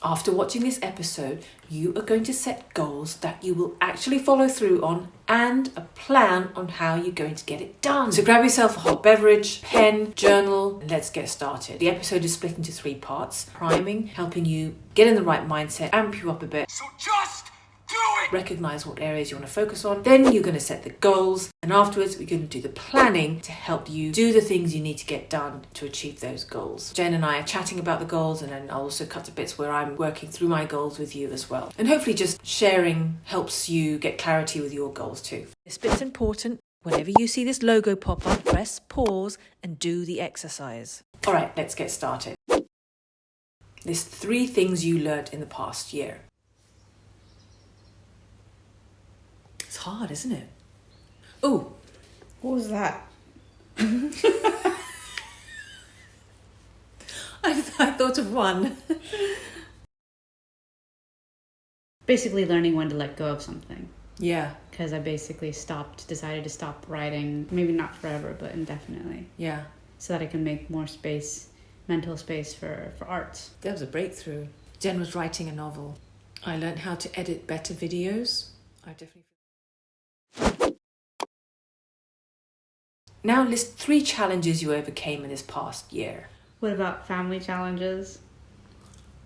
After watching this episode, you are going to set goals that you will actually follow through on and a plan on how you're going to get it done. So grab yourself a hot beverage, pen, journal, and let's get started. The episode is split into 3 parts. Priming, helping you get in the right mindset, amp you up a bit. So just do it! Recognize what areas you want to focus on. Then you're going to set the goals, and afterwards we're going to do the planning to help you do the things you need to get done to achieve those goals. Jen and I are chatting about the goals, and then I'll also cut to bits where I'm working through my goals with you as well. And hopefully just sharing helps you get clarity with your goals too. This bit's important. Whenever you see this logo pop up, press pause and do the exercise. All right, let's get started. List 3 things you learned in the past year. It's hard, isn't it? Oh, What was that? I thought of one. Basically learning when to let go of something. Yeah, Because I basically decided to stop writing, maybe not forever, but indefinitely. yeah. So that I can make more space, mental space for art. That was a breakthrough. Jen was writing a novel. I learned how to edit better videos. I definitely. Now list 3 challenges you overcame in this past year. What about family challenges?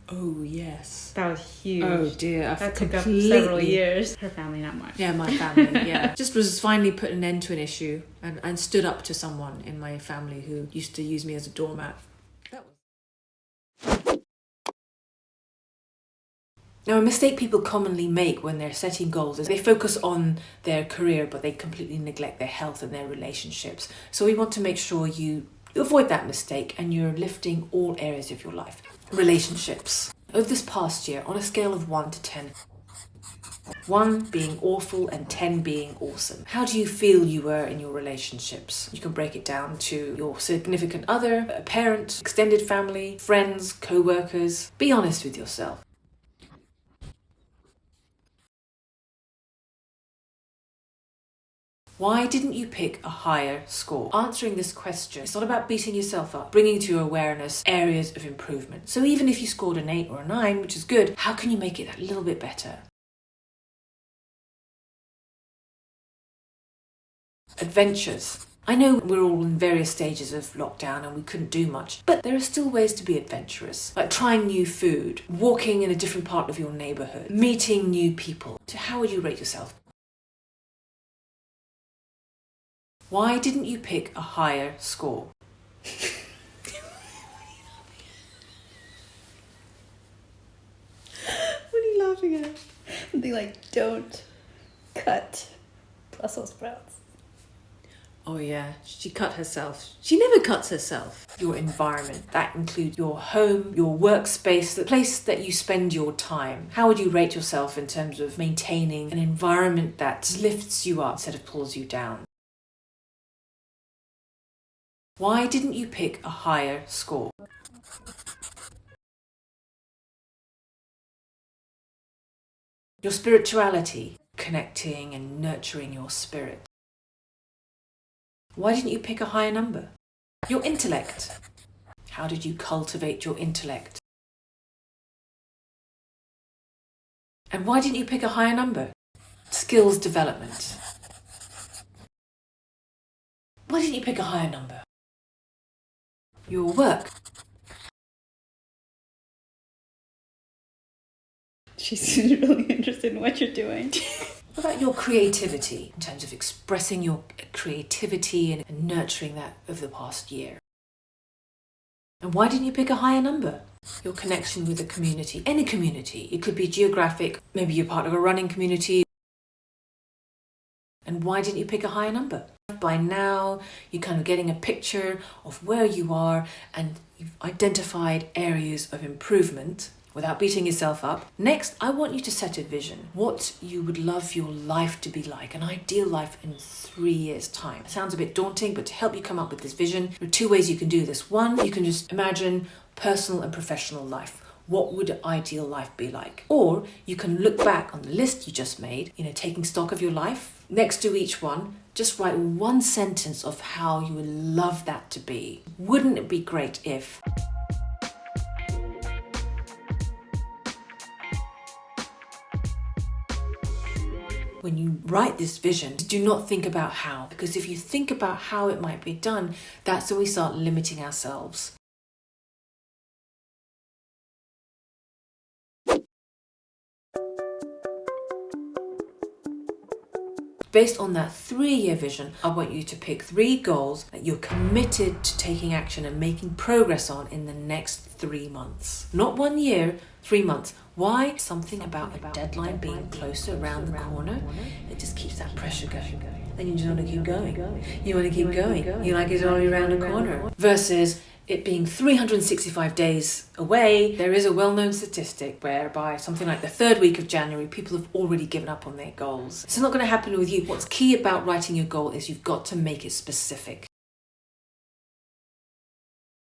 Oh, yes. That was huge. Oh, dear. That took up several years. Her family, not much. Yeah, my family, yeah. Just was finally put an end to an issue and stood up to someone in my family who used to use me as a doormat. That was... Now, a mistake people commonly make when they're setting goals is they focus on their career, but they completely neglect their health and their relationships. So we want to make sure you avoid that mistake and you're lifting all areas of your life. Relationships. Over this past year, on a scale of 1 to 10, 1 being awful and 10 being awesome, how do you feel you were in your relationships? You can break it down to your significant other, a parent, extended family, friends, co-workers. Be honest with yourself. Why didn't you pick a higher score? Answering this question, it's not about beating yourself up, bringing to your awareness areas of improvement. So even if you scored an 8 or a 9, which is good, how can you make it a little bit better? Adventures. I know we're all in various stages of lockdown and we couldn't do much, but there are still ways to be adventurous, like trying new food, walking in a different part of your neighborhood, meeting new people. So how would you rate yourself? Why didn't you pick a higher score? What are you laughing at? They don't cut Brussels sprouts. Oh yeah, she cut herself. She never cuts herself. Your environment, that includes your home, your workspace, the place that you spend your time. How would you rate yourself in terms of maintaining an environment that lifts you up instead of pulls you down? Why didn't you pick a higher score? Your spirituality, connecting and nurturing your spirit. Why didn't you pick a higher number? Your intellect. How did you cultivate your intellect? And why didn't you pick a higher number? Skills development. Why didn't you pick a higher number? Your work. She seems really interested in what you're doing. What about your creativity in terms of expressing your creativity and nurturing that over the past year? And why didn't you pick a higher number? Your connection with the community, any community. It could be geographic, maybe you're part of a running community. And why didn't you pick a higher number? By now, you're kind of getting a picture of where you are and you've identified areas of improvement without beating yourself up. Next, I want you to set a vision. What you would love your life to be like, an ideal life in 3 years' time. It sounds a bit daunting, but to help you come up with this vision, there are 2 ways you can do this. One, you can just imagine personal and professional life. What would an ideal life be like? Or you can look back on the list you just made, taking stock of your life. Next to each one, just write 1 sentence of how you would love that to be. Wouldn't it be great if... When you write this vision, do not think about how, because if you think about how it might be done, that's when we start limiting ourselves. Based on that 3-year vision, I want you to pick 3 goals that you're committed to taking action and making progress on in the next 3 months. Not 1 year, 3 months. Why? Something about a deadline being closer around the corner. It just keeps that pressure going. And you just want to keep going. You want to keep going. You like it's already around the corner. Versus it being 365 days away. There is a well-known statistic whereby something like the 3rd week of January, people have already given up on their goals. It's not going to happen with you. What's key about writing your goal is you've got to make it specific.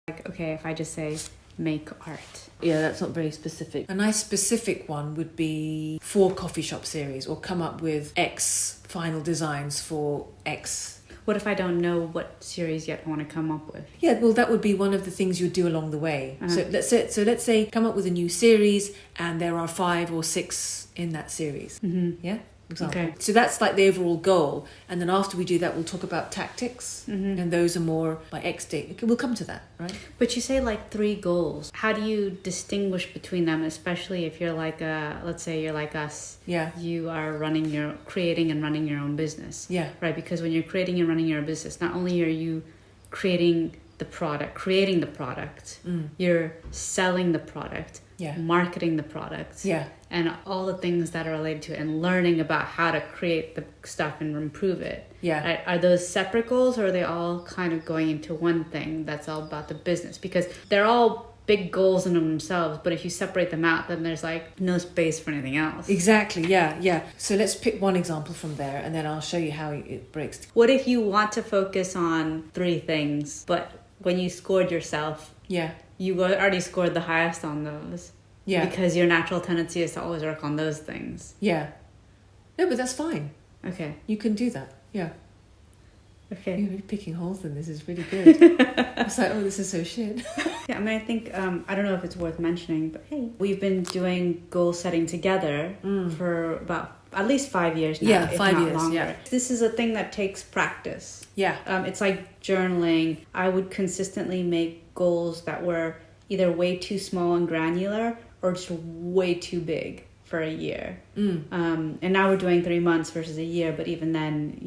Like, okay, if I just say make art. Yeah, that's not very specific. A nice specific one would be 4 coffee shop series, or come up with X final designs for X. What if I don't know what series yet I want to come up with? Yeah, well, that would be one of the things you do along the way. So let's say come up with a new series, and there are 5 or 6 in that series. Yeah. Example. Okay. So that's like the overall goal, and then after we do that, we'll talk about tactics, and those are more by X date. Okay, we'll come to that, right? But you say like 3 goals. How do you distinguish between them, especially if you're like let's say you're like us. Yeah. You are creating and running your own business. Yeah. Right, because when you're creating and running your own business, not only are you creating the product, you're selling the product, Yeah. marketing the product, Yeah. and all the things that are related to it, and learning about how to create the stuff and improve it. Yeah. Right? Are those separate goals, or are they all kind of going into one thing that's all about the business? Because they're all big goals in themselves, but if you separate them out, then there's like no space for anything else. Exactly. Yeah. So let's pick one example from there, and then I'll show you how it breaks. What if you want to focus on 3 things, but when you scored yourself, Yeah. you already scored the highest on those? Yeah. Because your natural tendency is to always work on those things. Yeah. No, but that's fine. Okay. You can do that. Yeah. Okay. You're picking holes in this is really good. It's like, oh, this is so shit. Yeah, I mean, I think, I don't know if it's worth mentioning, but hey, we've been doing goal setting together for about at least 5 years now. Yeah, if 5 not years, longer. yeah. This is a thing that takes practice. Yeah. It's like journaling. I would consistently make goals that were either way too small and granular or just way too big for a year. And now we're doing 3 months versus a year, but even then,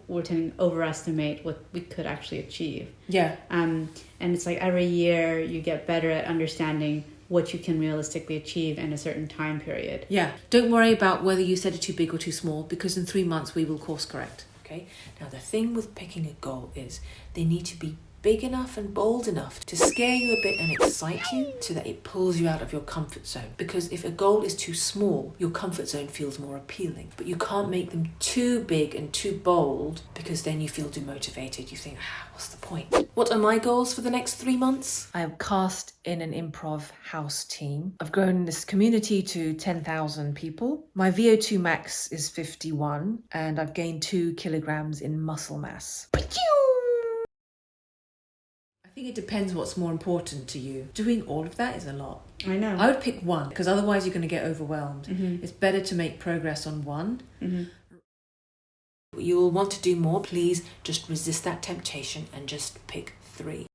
we're tending to overestimate what we could actually achieve. Yeah. And it's like every year you get better at understanding what you can realistically achieve in a certain time period. Yeah. Don't worry about whether you set it too big or too small, because in 3 months we will course correct. Okay. Now the thing with picking a goal is they need to be big enough and bold enough to scare you a bit and excite you, so that it pulls you out of your comfort zone. Because if a goal is too small, your comfort zone feels more appealing. But you can't make them too big and too bold, because then you feel demotivated. You think, what's the point? What are my goals for the next 3 months? I am cast in an improv house team. I've grown this community to 10,000 people. My VO2 max is 51, and I've gained 2 kilograms in muscle mass. I think it depends what's more important to you. Doing all of that is a lot. I know. I would pick one, because otherwise you're going to get overwhelmed. It's better to make progress on one. You'll want to do more. Please just resist that temptation and just pick 3.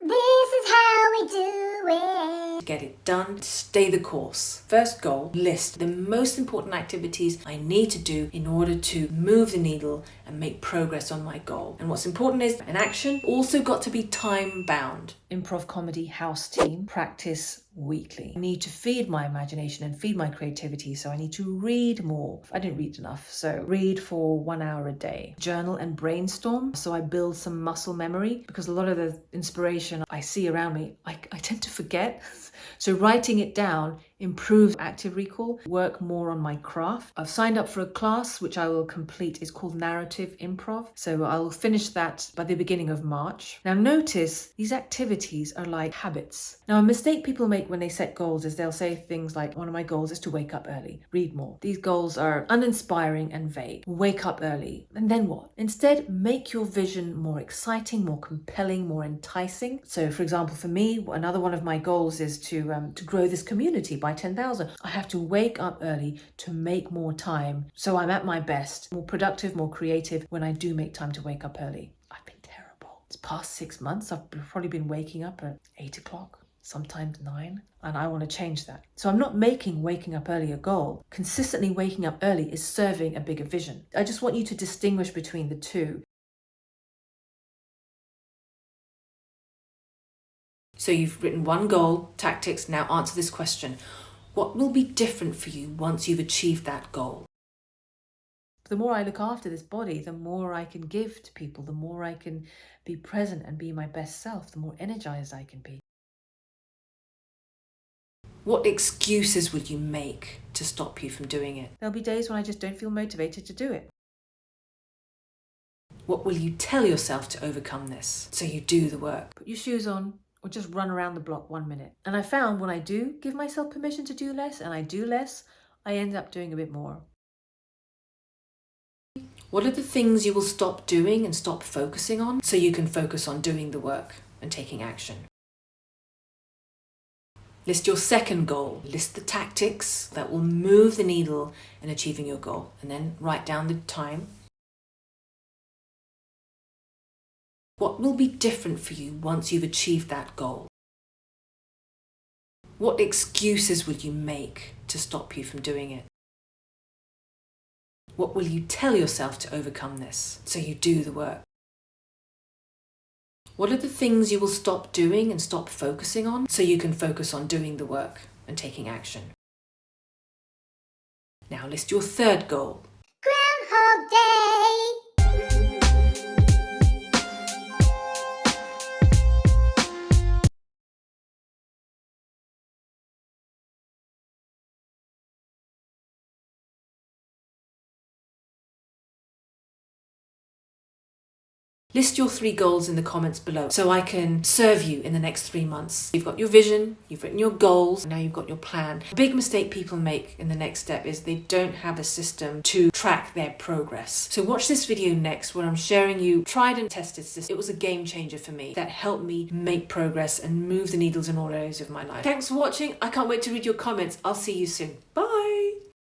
This is how we do it. Get it done, stay the course. First goal, list the most important activities I need to do in order to move the needle and make progress on my goal. And what's important is an action also got to be time bound. Improv comedy house team, practice weekly. I need to feed my imagination and feed my creativity, so I need to read more. I didn't read enough, so read for 1 hour a day. Journal and brainstorm, so I build some muscle memory, because a lot of the inspiration I see around me, I tend to forget. So writing it down improve active recall, work more on my craft. I've signed up for a class which I will complete. It's called Narrative Improv. So I'll finish that by the beginning of March. Now notice these activities are like habits. Now a mistake people make when they set goals is they'll say things like, one of my goals is to wake up early, read more. These goals are uninspiring and vague. Wake up early. And then what? Instead, make your vision more exciting, more compelling, more enticing. So for example, for me, another one of my goals is to grow this community by 10,000. I have to wake up early to make more time so I'm at my best, more productive, more creative when I do make time to wake up early. I've been terrible. It's past 6 months. I've probably been waking up at 8 o'clock. Sometimes 9, and I want to change that. So I'm not making waking up early a goal. Consistently waking up early is serving a bigger vision. I just want you to distinguish between the two. So you've written one goal, tactics. Now answer this question. What will be different for you once you've achieved that goal? The more I look after this body, the more I can give to people, the more I can be present and be my best self, the more energized I can be. What excuses would you make to stop you from doing it? There'll be days when I just don't feel motivated to do it. What will you tell yourself to overcome this so you do the work? Put your shoes on or just run around the block 1 minute. And I found when I do give myself permission to do less and I do less, I end up doing a bit more. What are the things you will stop doing and stop focusing on so you can focus on doing the work and taking action? List your second goal. List the tactics that will move the needle in achieving your goal, and then write down the time. What will be different for you once you've achieved that goal? What excuses would you make to stop you from doing it? What will you tell yourself to overcome this so you do the work? What are the things you will stop doing and stop focusing on so you can focus on doing the work and taking action? Now list your third goal. Groundhog Day. List your 3 goals in the comments below so I can serve you in the next 3 months. You've got your vision, you've written your goals, now you've got your plan. A big mistake people make in the next step is they don't have a system to track their progress. So watch this video next where I'm sharing you tried and tested system. It was a game changer for me that helped me make progress and move the needles in all areas of my life. Thanks for watching. I can't wait to read your comments. I'll see you soon. Bye.